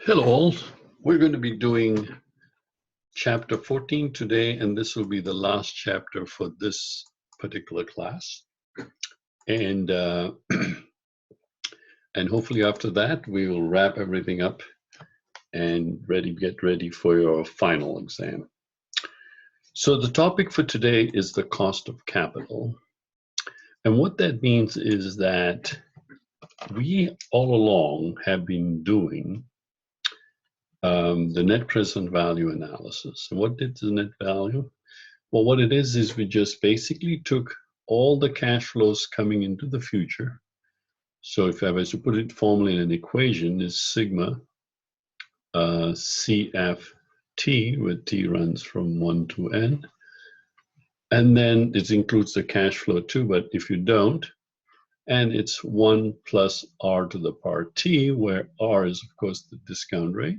Hello all. We're going to be doing chapter 14 today, and this will be the last chapter for this particular class. And and hopefully after that, we will wrap everything up and get ready for your final exam. So the topic for today is the cost of capital. And what that means is that we all along have been doing the net present value analysis. And what did the net value? Well, what it is we just basically took all the cash flows coming into the future. So if I was to put it formally in an equation, is sigma CFT, where T runs from 1 to N. And then it includes the cash flow too, but if you don't, and it's 1 plus R to the power T, where R is, of course, the discount rate.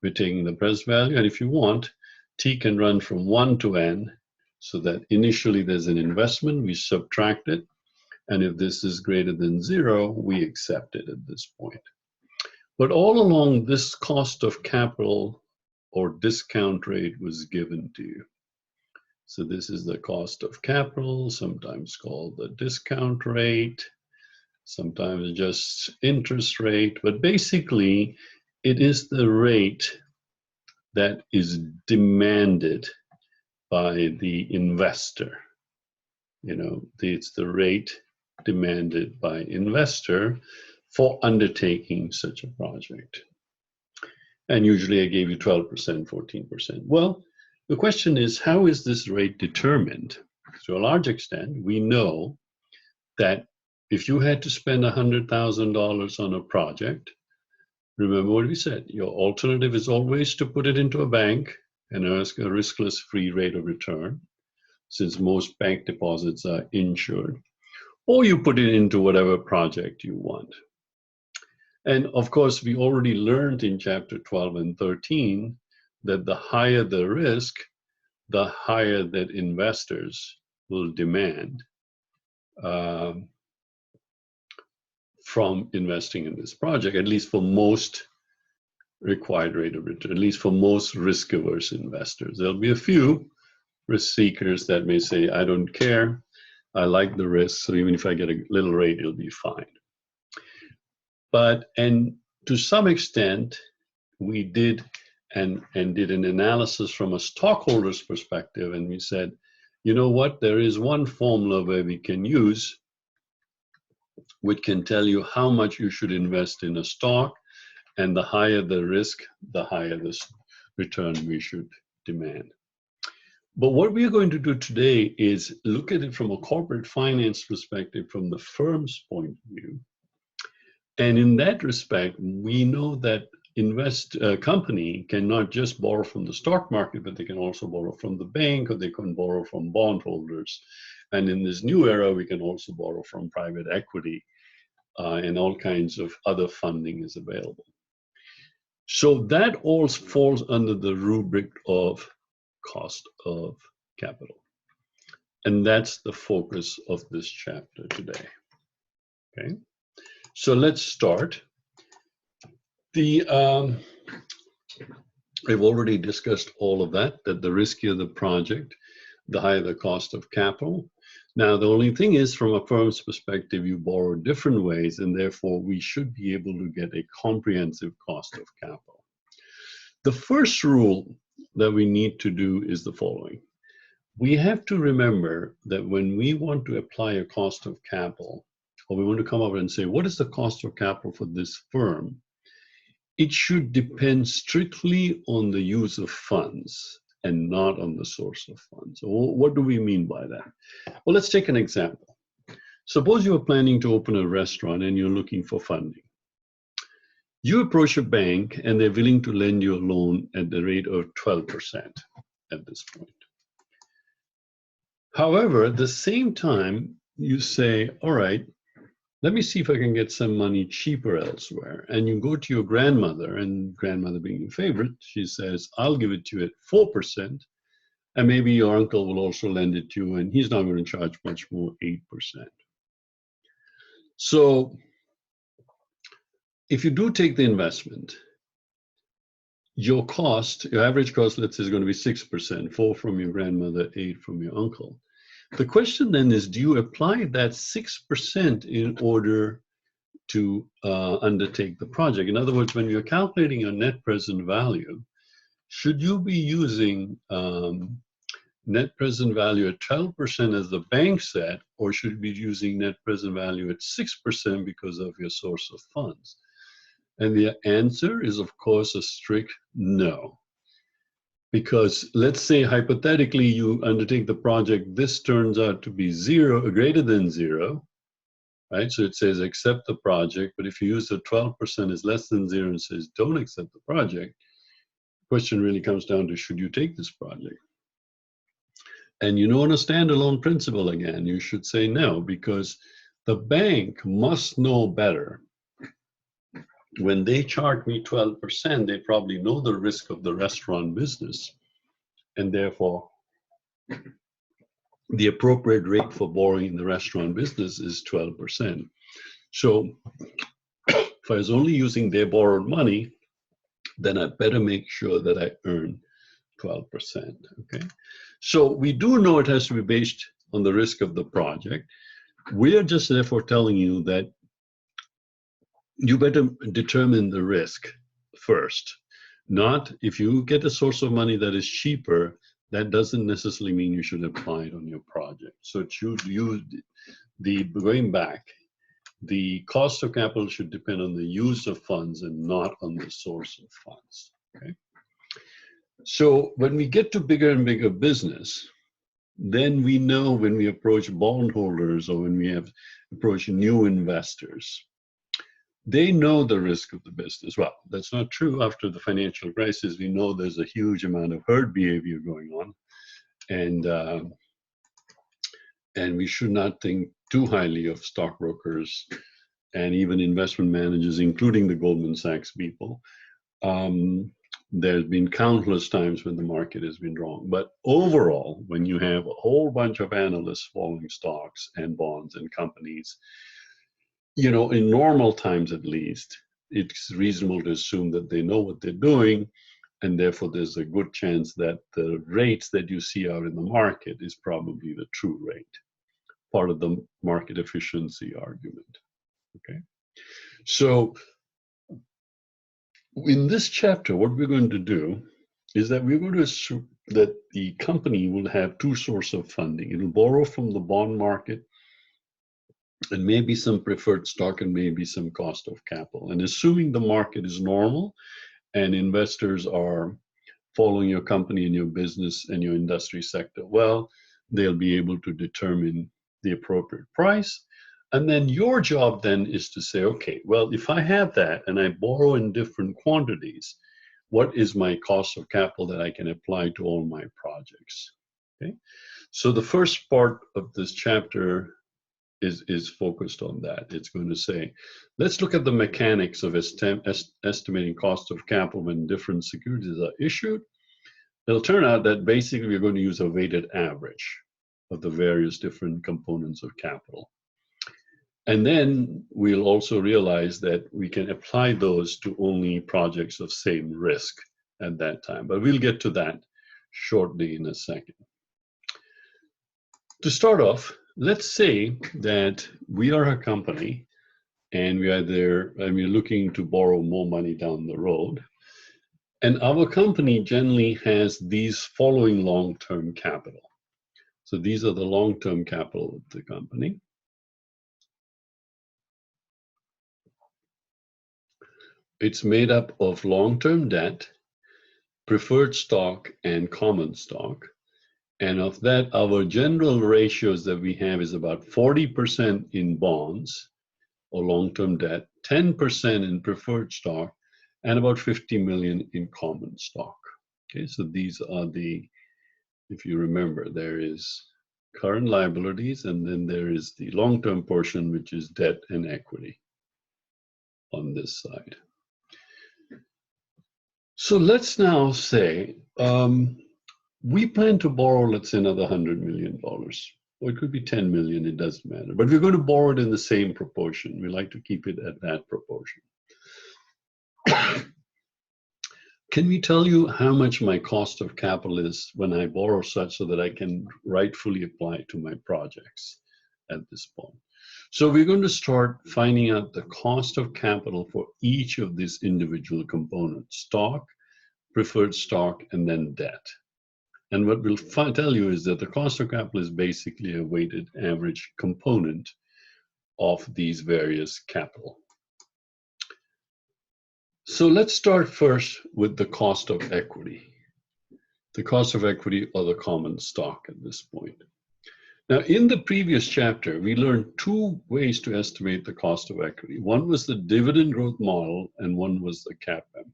We're taking the present value, and if you want, T can run from 1 to N, so that initially there's an investment, we subtract it, and if this is greater than 0, we accept it at this point. But all along, this cost of capital or discount rate was given to you. So this is the cost of capital, sometimes called the discount rate, sometimes just interest rate, but basically it is the rate that is demanded by the investor. You know, it's the rate demanded by investor for undertaking such a project. And usually I gave you 12%, 14%. Well, the question is, how is this rate determined? To a large extent, we know that if you had to spend $100,000 on a project, remember what we said, your alternative is always to put it into a bank and ask a riskless free rate of return, since most bank deposits are insured, or you put it into whatever project you want. And of course, we already learned in chapter 12 and 13 that the higher the risk, the higher that investors will demand from investing in this project, at least for most required rate of return, at least for most risk-averse investors. There'll be a few risk seekers that may say, I don't care, I like the risk, so even if I get a little rate, it'll be fine. But, and to some extent, we did and did an analysis from a stockholder's perspective, and we said, you know what, there is one formula where we can use which can tell you how much you should invest in a stock, and the higher the risk, the higher the return we should demand. But what we are going to do today is look at it from a corporate finance perspective, from the firm's point of view. And in that respect, we know that company cannot just borrow from the stock market, but they can also borrow from the bank, or they can borrow from bondholders. And in this new era, we can also borrow from private equity, and all kinds of other funding is available. So that all falls under the rubric of cost of capital. And that's the focus of this chapter today. Okay, so let's start. We've already discussed all of that the riskier the project, the higher the cost of capital. Now, the only thing is, from a firm's perspective, you borrow different ways, and therefore we should be able to get a comprehensive cost of capital. The first rule that we need to do is the following. We have to remember that when we want to apply a cost of capital, or we want to come up and say, what is the cost of capital for this firm? It should depend strictly on the use of funds and not on the source of funds. So what do we mean by that? Well, let's take an example. Suppose you are planning to open a restaurant and you're looking for funding. You approach a bank and they're willing to lend you a loan at the rate of 12% at this point. However, at the same time, you say, all right, let me see if I can get some money cheaper elsewhere. And you go to your grandmother, and grandmother being your favorite, she says, I'll give it to you at 4%. And maybe your uncle will also lend it to you, and he's not going to charge much more, 8%. So if you do take the investment, your cost, your average cost, let's say, is going to be 6%, 4 from your grandmother, 8 from your uncle. The question then is, do you apply that 6% in order to undertake the project? In other words, when you're calculating your net present value, should you be using net present value at 12% as the bank said, or should you be using net present value at 6% because of your source of funds? And the answer is, of course, a strict no. Because let's say hypothetically you undertake the project, this turns out to be zero, or greater than zero, right? So it says accept the project, but if you use the 12% is less than zero and says don't accept the project, the question really comes down to, should you take this project? And you know, on a standalone principle again, you should say no, because the bank must know better. When they charge me 12%, they probably know the risk of the restaurant business, and therefore the appropriate rate for borrowing in the restaurant business is 12%. So if I was only using their borrowed money, then I better make sure that I earn 12%, okay? So we do know it has to be based on the risk of the project. We are just therefore telling you that you better determine the risk first. Not if you get a source of money that is cheaper, that doesn't necessarily mean you should apply it on your project. So it should use going back, the cost of capital should depend on the use of funds and not on the source of funds, okay? So when we get to bigger and bigger business, then we know when we approach bondholders or when we have approached new investors, they know the risk of the business. Well, that's not true after the financial crisis. We know there's a huge amount of herd behavior going on, and we should not think too highly of stockbrokers and even investment managers, including the Goldman Sachs people. There's been countless times when the market has been wrong. But overall, when you have a whole bunch of analysts following stocks and bonds and companies, you know, in normal times at least, it's reasonable to assume that they know what they're doing, and therefore there's a good chance that the rates that you see out in the market is probably the true rate, part of the market efficiency argument, okay? So in this chapter, what we're going to do is that we're going to assume that the company will have two sources of funding. It'll borrow from the bond market and maybe some preferred stock and maybe some cost of capital. And assuming the market is normal and investors are following your company and your business and your industry sector well, they'll be able to determine the appropriate price. And then your job then is to say, okay, well, if I have that and I borrow in different quantities, what is my cost of capital that I can apply to all my projects? Okay. So the first part of this chapter is focused on that. It's going to say, let's look at the mechanics of estimating cost of capital when different securities are issued. It'll turn out that basically we're going to use a weighted average of the various different components of capital. And then we'll also realize that we can apply those to only projects of same risk at that time. But we'll get to that shortly in a second. To start off, let's say that we are a company and we are there and we're looking to borrow more money down the road. And our company generally has these following long-term capital. So these are the long-term capital of the company. It's made up of long-term debt, preferred stock, and common stock. And of that, our general ratios that we have is about 40% in bonds or long-term debt, 10% in preferred stock, and about 50 million in common stock. Okay, so these are the, if you remember, there is current liabilities, and then there is the long-term portion, which is debt and equity on this side. So let's now say, we plan to borrow, let's say, another $100 million. Or it could be 10 million, it doesn't matter. But we're going to borrow it in the same proportion. We like to keep it at that proportion. Can we tell you how much my cost of capital is when I borrow such so that I can rightfully apply it to my projects at this point? So we're going to start finding out the cost of capital for each of these individual components: stock, preferred stock, and then debt. And what we'll tell you is that the cost of capital is basically a weighted average component of these various capital. So let's start first with the cost of equity. The cost of equity or the common stock at this point. Now, in the previous chapter, we learned two ways to estimate the cost of equity. One was the dividend growth model, and one was the CAPM.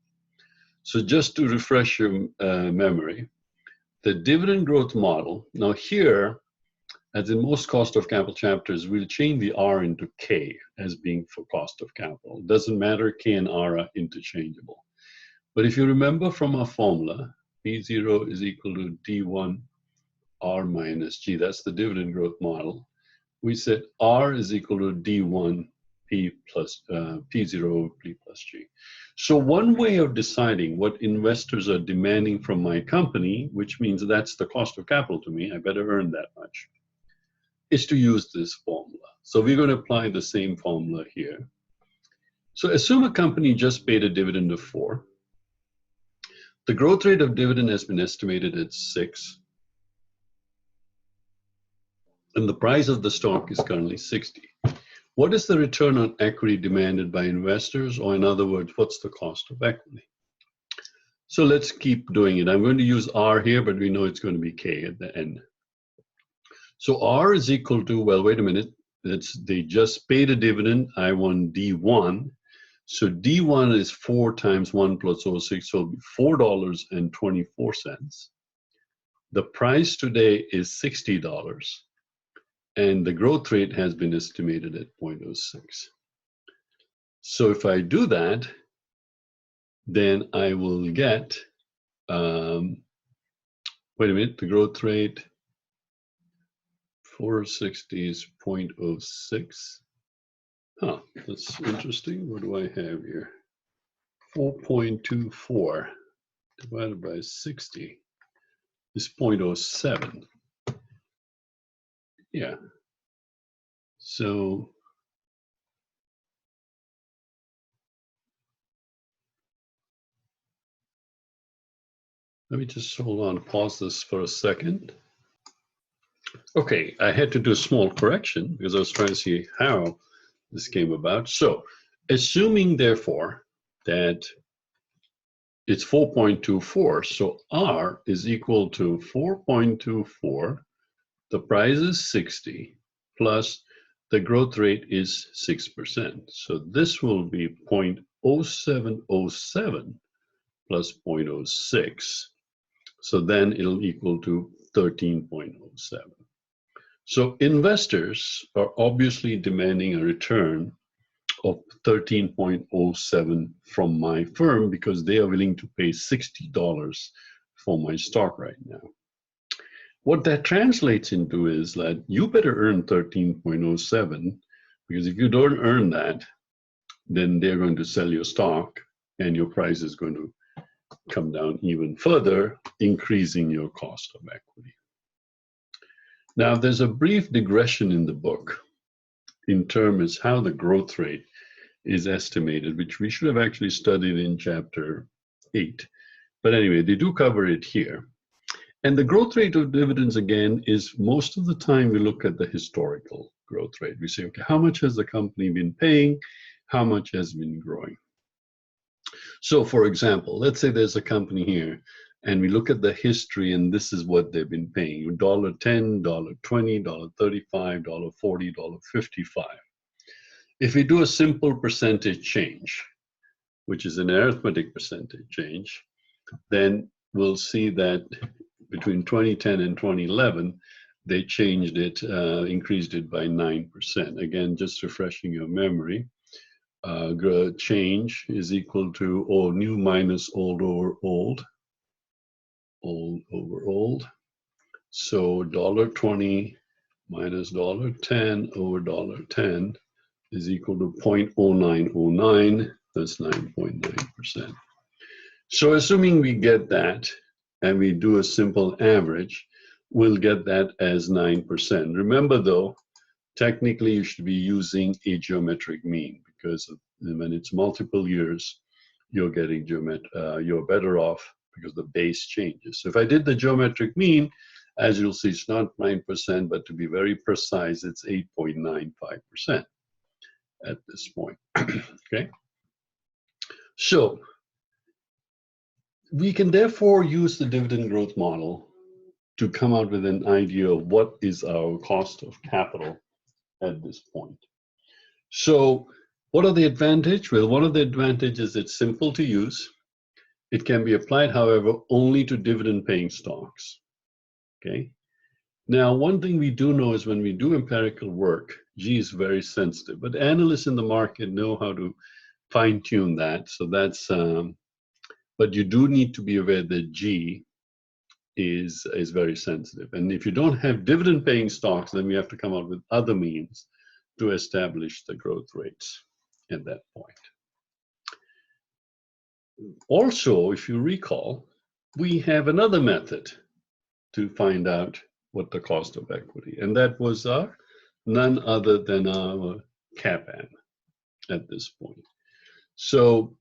So just to refresh your memory, the dividend growth model, now here, as in most cost of capital chapters, we'll change the R into K as being for cost of capital. It doesn't matter, K and R are interchangeable. But if you remember from our formula, P0 is equal to D1 R minus G, that's the dividend growth model. We said R is equal to D1 P plus P0 P plus G. So one way of deciding what investors are demanding from my company, which means that's the cost of capital to me, I better earn that much, is to use this formula. So we're going to apply the same formula here. So assume a company just paid a dividend of 4. The growth rate of dividend has been estimated at 6. And the price of the stock is currently 60. What is the return on equity demanded by investors? Or in other words, what's the cost of equity? So let's keep doing it. I'm going to use R here, but we know it's going to be K at the end. So R is equal to, well, wait a minute. They just paid a dividend. I want D1. So D1 is 4 times 1 plus 0.6, so it'll be $4.24. The price today is $60. And the growth rate has been estimated at 0.06. So if I do that, then I will get, wait a minute, the growth rate, 460 is 0.06. Huh, that's interesting. What do I have here? 4.24 divided by 60 is 0.07. Yeah. So let me just hold on, pause this for a second. Okay, I had to do a small correction because I was trying to see how this came about. So assuming therefore that it's 4.24, so R is equal to 4.24, the price is 60, plus the growth rate is 6%. So this will be 0.0707 plus 0.06. So then it'll equal to 13.07. So investors are obviously demanding a return of 13.07 from my firm because they are willing to pay $60 for my stock right now. What that translates into is that you better earn 13.07, because if you don't earn that, then they're going to sell your stock and your price is going to come down even further, increasing your cost of equity. Now, there's a brief digression in the book in terms of how the growth rate is estimated, which we should have actually studied in chapter 8. But anyway, they do cover it here. And the growth rate of dividends, again, is most of the time we look at the historical growth rate. We say, okay, how much has the company been paying? How much has been growing? So for example, let's say there's a company here and we look at the history and this is what they've been paying: $10, $20, $35, $40, $55. If we do a simple percentage change, which is an arithmetic percentage change, then we'll see that between 2010 and 2011, they changed it, increased it by 9%. Again, just refreshing your memory. Change is equal to new minus old over old. Old over old. So $20 minus $10 over $10 is equal to 0.0909. That's 9.9%. So assuming we get that and we do a simple average, we'll get that as 9%. Remember though, technically you should be using a geometric mean because when it's multiple years, you're getting you're better off because the base changes. So if I did the geometric mean, as you'll see, it's not 9%, but to be very precise, it's 8.95% at this point. Okay. So we can therefore use the dividend growth model to come out with an idea of what is our cost of capital at this point. So what are the advantages? Well, one of the advantages is it's simple to use. It can be applied, however, only to dividend paying stocks. Okay. Now, one thing we do know is when we do empirical work, G is very sensitive, but analysts in the market know how to fine tune that. So that's, but you do need to be aware that G is very sensitive. And if you don't have dividend paying stocks, then we have to come up with other means to establish the growth rates at that point. Also, if you recall, we have another method to find out what the cost of equity, and that was none other than our CAPM at this point. So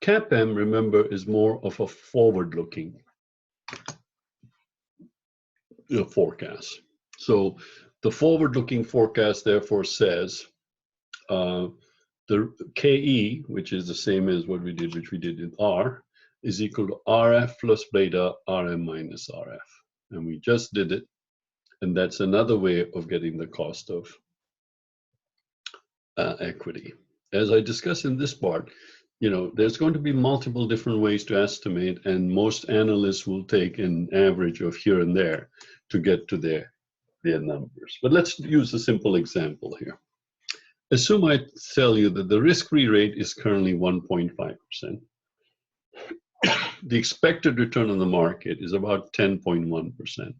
CAPM, remember, is more of a forward-looking forecast. So the forward-looking forecast therefore says the KE, which is the same as what we did, which we did in R, is equal to RF plus beta RM minus RF. And we just did it. And that's another way of getting the cost of equity. As I discussed in this part, there's going to be multiple different ways to estimate, and most analysts will take an average of here and there to get to their numbers. But let's use a simple example here. Assume I tell you that the risk-free rate is currently 1.5%. The expected return on the market is about 10.1%.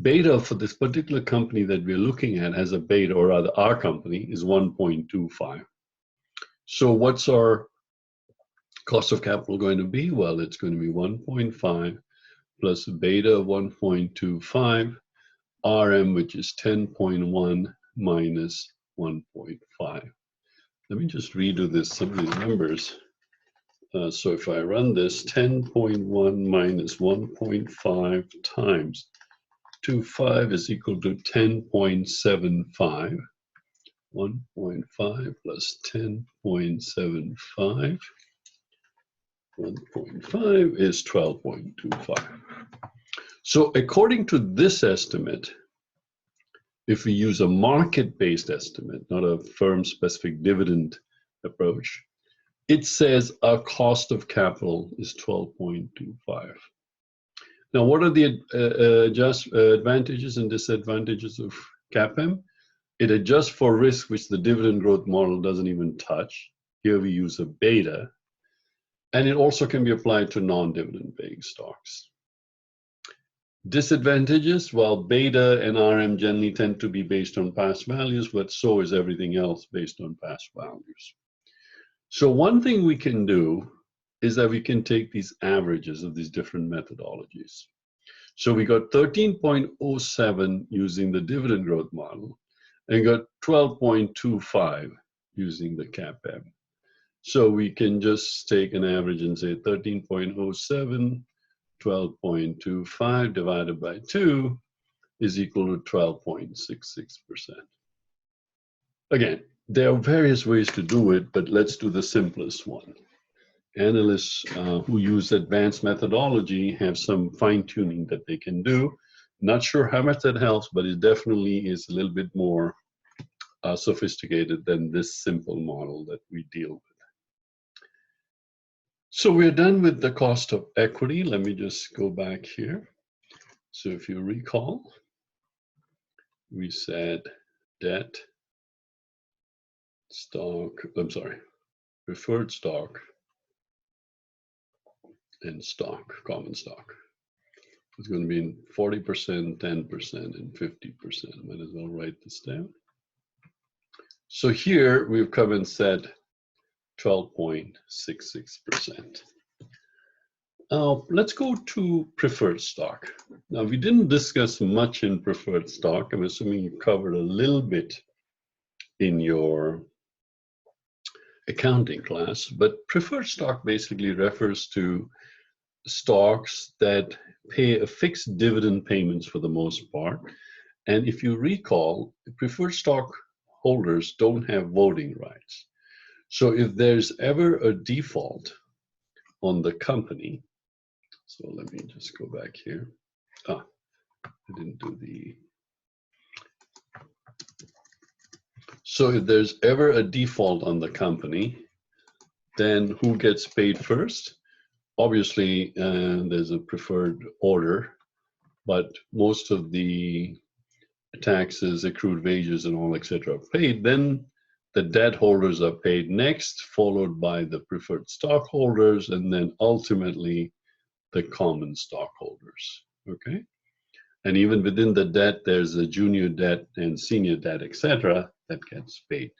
Beta for this particular company that we're looking at as a beta, or rather our company, is 1.25. So what's our cost of capital going to be? Well, it's going to be 1.5 plus beta of 1.25, RM, which is 10.1 minus 1.5. Let me just redo this, some of these numbers. So if I run this, 10.1 minus 1.5 times 25 is equal to 10.75. 1.5 plus 10.75. 1.5 is 12.25. So according to this estimate, if we use a market-based estimate, not a firm-specific dividend approach, it says our cost of capital is 12.25. Now, what are the advantages and disadvantages of CAPM? It adjusts for risk, which the dividend growth model doesn't even touch. Here we use a beta. And it also can be applied to non-dividend paying stocks. Disadvantages, well, beta and RM generally tend to be based on past values, but so is everything else based on past values. So one thing we can do is that we can take these averages of these different methodologies. So we got 13.07 using the dividend growth model, and got 12.25 using the CAPM. So we can just take an average and say 13.07, 12.25 divided by 2 is equal to 12.66%. Again, there are various ways to do it, but let's do the simplest one. Analysts who use advanced methodology have some fine-tuning that they can do. Not sure how much that helps, but it definitely is a little bit more sophisticated than this simple model that we deal with. So we're done with the cost of equity. Let me just go back here. So if you recall, we said debt, stock, preferred stock, and stock, common stock. It's going to be in 40%, 10%, and 50%. Might as well write this down. So here we've come and said 12.66%. Now, let's go to preferred stock. Now, we didn't discuss much in preferred stock. I'm assuming you covered a little bit in your accounting class, but preferred stock basically refers to stocks that pay a fixed dividend payments for the most part. And if you recall, preferred stock holders don't have voting rights. So if there's ever a default on the company, so let me just go back here. I didn't do the. So if there's ever a default on the company, then who gets paid first? Obviously, there's a preferred order, but most of the taxes, accrued wages, and all, etc. are paid. Then the debt holders are paid next, followed by the preferred stockholders, and then ultimately the common stockholders. Okay, and even within the debt, there's a junior debt and senior debt, etc. that gets paid.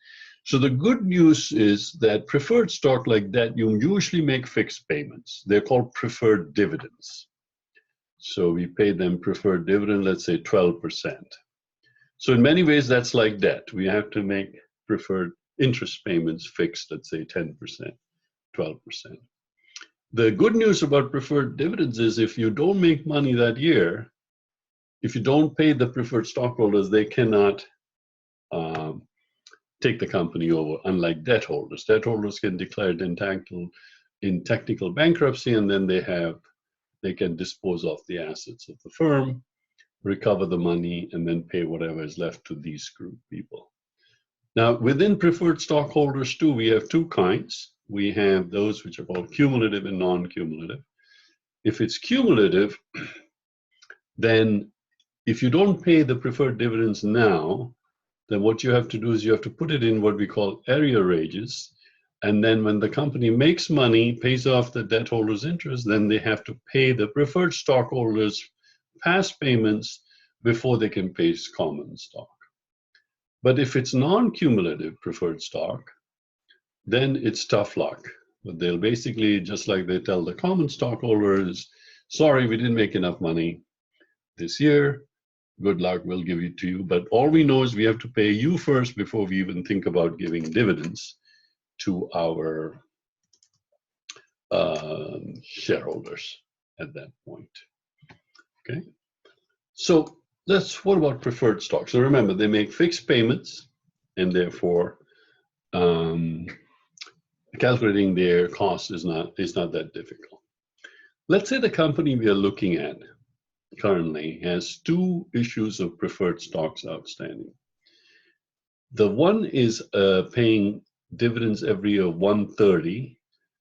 So the good news is that preferred stock like that, you usually make fixed payments. They're called preferred dividends. So we pay them preferred dividend, let's say 12%. So in many ways, that's like debt. We have to make preferred interest payments fixed, let's say 10%, 12%. The good news about preferred dividends is if you don't make money that year, if you don't pay the preferred stockholders, they cannot take the company over, unlike debt holders. Debt holders can declare it in technical bankruptcy, and then they can dispose of the assets of the firm, recover the money, and then pay whatever is left to these group people. Now, within preferred stockholders too, we have two kinds. We have those which are called cumulative and non-cumulative. If it's cumulative, then if you don't pay the preferred dividends now, then what you have to do is you have to put it in what we call arrearages. And then when the company makes money, pays off the debt holders' interest, then they have to pay the preferred stockholders past payments before they can pay common stock. But if it's non-cumulative preferred stock, then it's tough luck. But they'll basically, just like they tell the common stockholders, sorry, we didn't make enough money this year. Good luck, we'll give it to you. But all we know is we have to pay you first before we even think about giving dividends to our shareholders at that point. Okay, so what about preferred stock? So remember, they make fixed payments, and therefore calculating their cost is not that difficult. Let's say the company we are looking at currently has two issues of preferred stocks outstanding. The one is paying dividends every year 130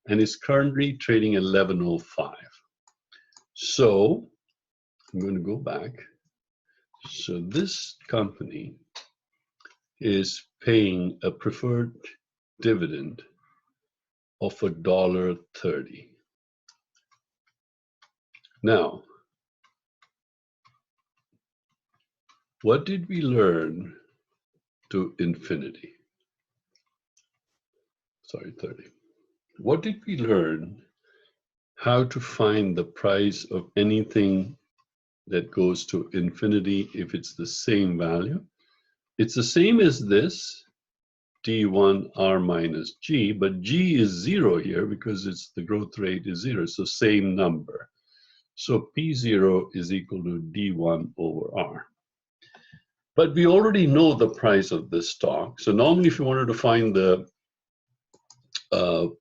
and is currently trading at 1105. So I'm going to go back. So this company is paying a preferred dividend of $1.30. Now, what did we learn to infinity? Sorry, 30. What did we learn how to find the price of anything that goes to infinity if it's the same value? It's the same as this, D1 R minus G, but G is 0 here because the growth rate is 0, so same number. So P0 is equal to D1 over R. But we already know the price of this stock. So normally if you wanted to find the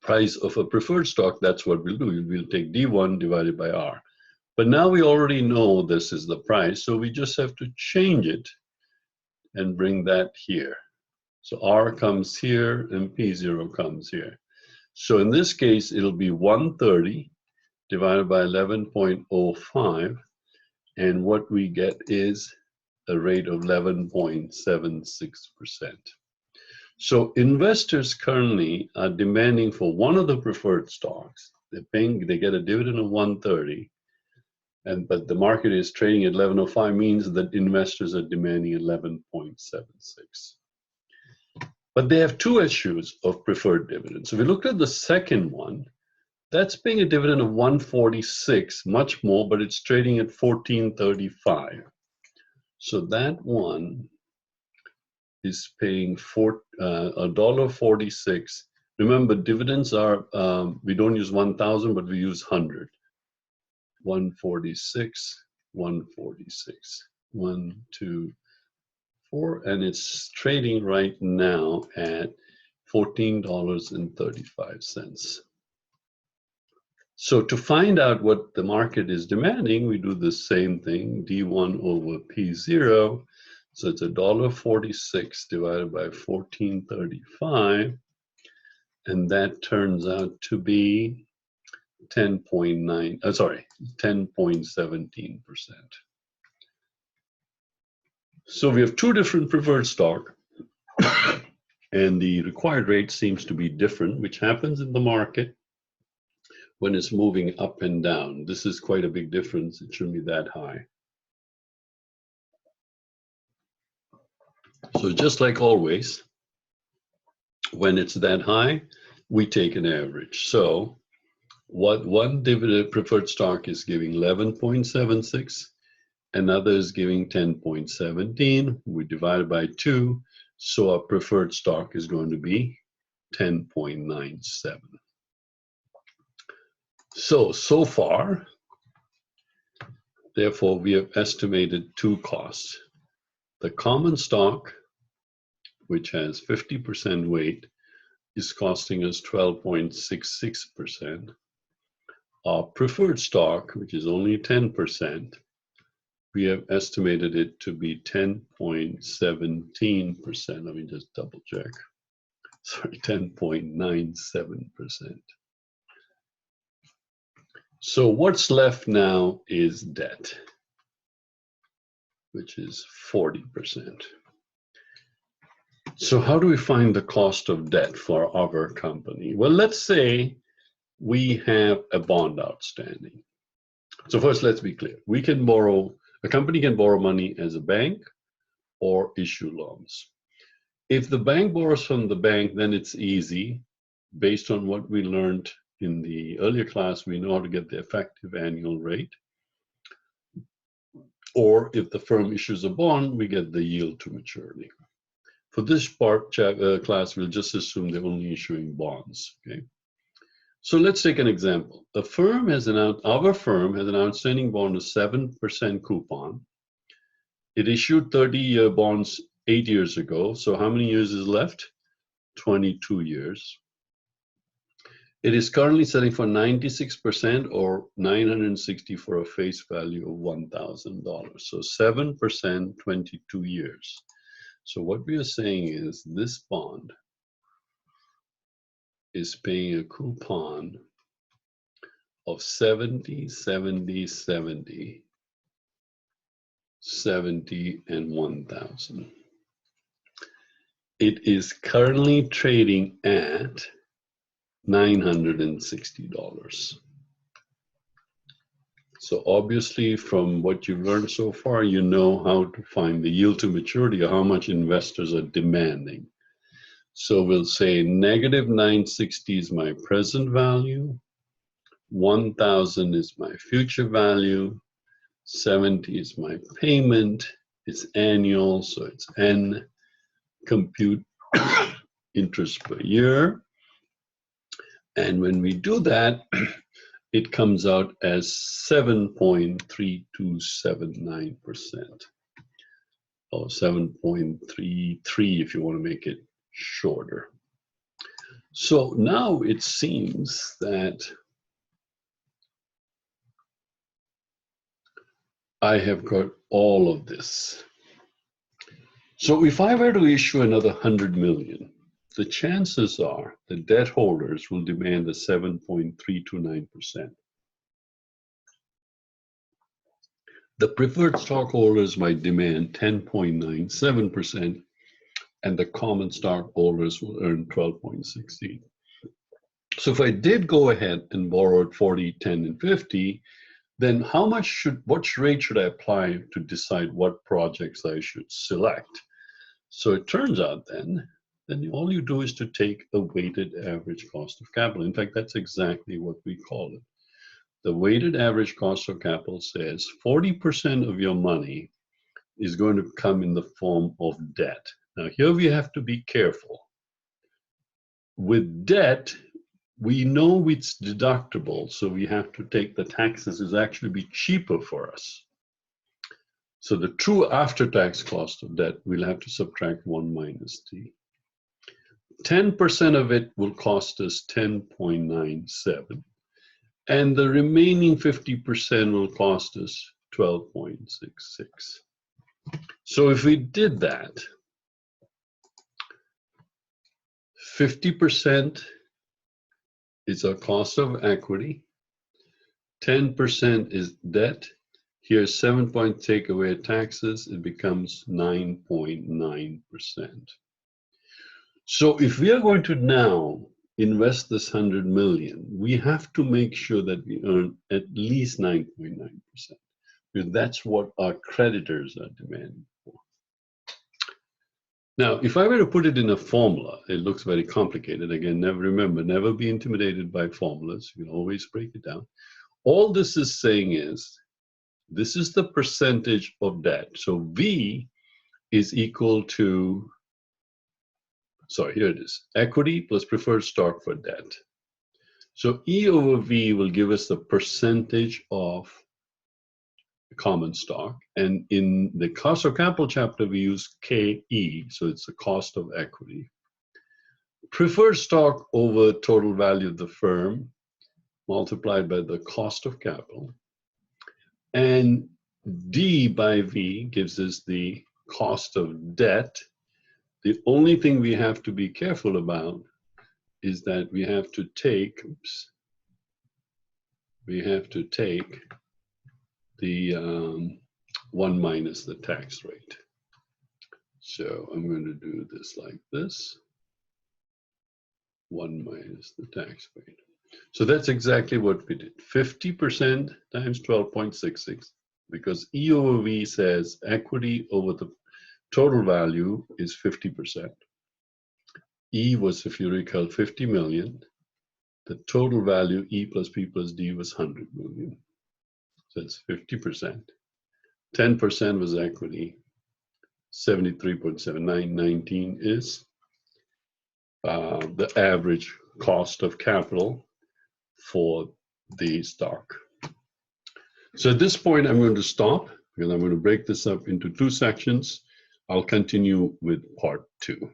price of a preferred stock, that's what we'll do. We'll take D1 divided by R. But now we already know this is the price, so we just have to change it and bring that here. So R comes here and P0 comes here. So in this case, it'll be 130 divided by 11.05. And what we get is a rate of 11.76%. So investors currently are demanding for one of the preferred stocks. They get a dividend of 130, but the market is trading at 1105, means that investors are demanding 11.76. But they have two issues of preferred dividends. So we looked at the second one. That's paying a dividend of 146, much more, but it's trading at 14.35. So that one is paying $1.46. Remember, dividends are, we don't use 1,000, but we use 100. 146, 146, 1, 2, 4, and it's trading right now at $14.35. So to find out what the market is demanding, we do the same thing, D1 over P0. So it's $1.46 divided by 14.35, and that turns out to be 10.17%. So we have two different preferred stock, and the required rate seems to be different, which happens in the market when it's moving up and down. This is quite a big difference. It shouldn't be that high. So just like always, when it's that high, we take an average. So what one dividend preferred stock is giving 11.76, another is giving 10.17. We divide it by 2, so our preferred stock is going to be 10.97. So far, therefore, we have estimated two costs. The common stock, which has 50% weight, is costing us 12.66%. Our preferred stock, which is only 10%, we have estimated it to be 10.17%. Let me just double check. Sorry, 10.97%. So what's left now is debt, which is 40%. So how do we find the cost of debt for our company? Well, let's say we have a bond outstanding. So first, let's be clear. We can borrow, a company can borrow money as a bank or issue loans. If the bank borrows from the bank, then it's easy. Based on what we learned in the earlier class, we know how to get the effective annual rate. Or if the firm issues a bond, we get the yield to maturity. For this class, we'll just assume they're only issuing bonds, okay? So let's take an example. Our firm has an outstanding bond of 7% coupon. It issued 30-year bonds 8 years ago. So how many years is left? 22 years. It is currently selling for 96% or $960 for a face value of $1,000. So 7%, 22 years. So what we are saying is this bond is paying a coupon of 70, 70, 70, 70, and 1,000. It is currently trading at $960. So obviously from what you've learned so far, you know how to find the yield to maturity or how much investors are demanding. So we'll say negative 960 is my present value, 1,000 is my future value, 70 is my payment, it's annual, so it's N, compute interest per year. And when we do that, it comes out as 7.3279%, or 7.33 if you want to make it shorter. So now it seems that I have got all of this. So if I were to issue another 100 million, the chances are the debt holders will demand a 7.329%. The preferred stockholders might demand 10.97%, and the common stockholders will earn 12.16. So if I did go ahead and borrow at 40, 10, and 50, then what rate should I apply to decide what projects I should select? So it turns out then then all you do is to take a weighted average cost of capital. In fact, that's exactly what we call it. The weighted average cost of capital says 40% of your money is going to come in the form of debt. Now, here we have to be careful. With debt, we know it's deductible, so we have to take the taxes is actually be cheaper for us. So the true after-tax cost of debt, we'll have to subtract 1 minus t. 10% of it will cost us 10.97. And the remaining 50% will cost us 12.66. So if we did that, 50% is our cost of equity, 10% is debt. Here's 7 point take away taxes, it becomes 9.9%. So if we are going to now invest this 100 million, we have to make sure that we earn at least 9.9%, because that's what our creditors are demanding for. Now, if I were to put it in a formula, it looks very complicated. Again, never be intimidated by formulas. You can always break it down. All this is saying is, this is the percentage of debt. So V is equal to, sorry, here it is, equity plus preferred stock for debt. So E over V will give us the percentage of common stock. And in the cost of capital chapter, we use KE, so it's the cost of equity. Preferred stock over total value of the firm multiplied by the cost of capital. And D by V gives us the cost of debt. The only thing we have to be careful about is that we have to take, the 1 minus the tax rate. So I'm going to do this like this, 1 minus the tax rate. So that's exactly what we did. 50% times 12.66, because E over V says equity over the total value is 50%. E was, if you recall, 50 million. The total value, E plus P plus D, was 100 million. So it's 50%. 10% was equity. 73.7919 is the average cost of capital for the stock. So at this point, I'm going to stop, because I'm going to break this up into 2 sections. I'll continue with part 2.